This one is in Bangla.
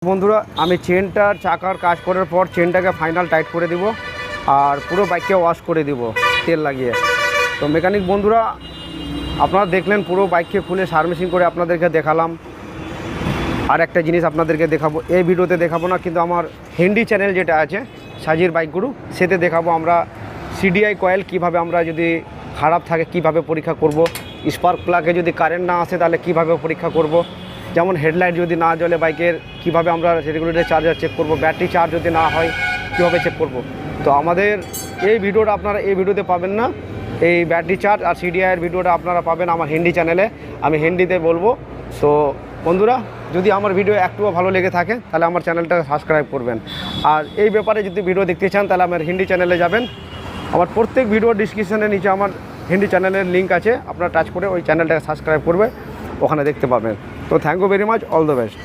বন্ধুরা আমি চেনটার চাকার কাজ করার পর চেনটাকে ফাইনাল টাইট করে দিব আর পুরো বাইককে ওয়াশ করে দিব তেল লাগিয়ে। তো মেকানিক বন্ধুরা আপনারা দেখলেন পুরো বাইককে খুলে সার্ভিসিং করে আপনাদেরকে দেখালাম। আর একটা জিনিস আপনাদেরকে দেখাবো, এই ভিডিওতে দেখাবো না, কিন্তু আমার হিন্দি চ্যানেল যেটা আছে সাজির বাইক গুরু, সেতে দেখাবো আমরা সিডিআই কয়েল কিভাবে আমরা যদি খারাপ থাকে কিভাবে পরীক্ষা করব, স্পার্ক প্লাগে যদি কারেন্ট না আসে তাহলে কিভাবে পরীক্ষা করব, যেমন হেডলাইট যদি না জ্বলে বাইকের কীভাবে আমরা রেগুলেটর চার্জার চেক করব, ব্যাটারি চার্জ যদি না হয় কীভাবে চেক করব। তো আমাদের এই ভিডিওটা আপনারা এই ভিডিওতে পাবেন না, এই ব্যাটারি চার্জ আর সিডিআইয়ের ভিডিওটা আপনারা পাবেন আমার হিন্দি চ্যানেলে, আমি হিন্দিতে বলবো। তো বন্ধুরা যদি আমার ভিডিও একটুও ভালো লেগে থাকে তাহলে আমার চ্যানেলটা সাবস্ক্রাইব করবেন। আর এই ব্যাপারে যদি ভিডিও দেখতে চান তাহলে আমার হিন্দি চ্যানেলে যাবেন, আমার প্রত্যেক ভিডিও ডিসক্রিপশনের নিচে আমার হিন্দি চ্যানেলের লিঙ্ক আছে, আপনারা টাচ করে ওই চ্যানেলটাকে সাবস্ক্রাইব করবে, ওখানে দেখতে পাবেন। তো thank you very much, all the best.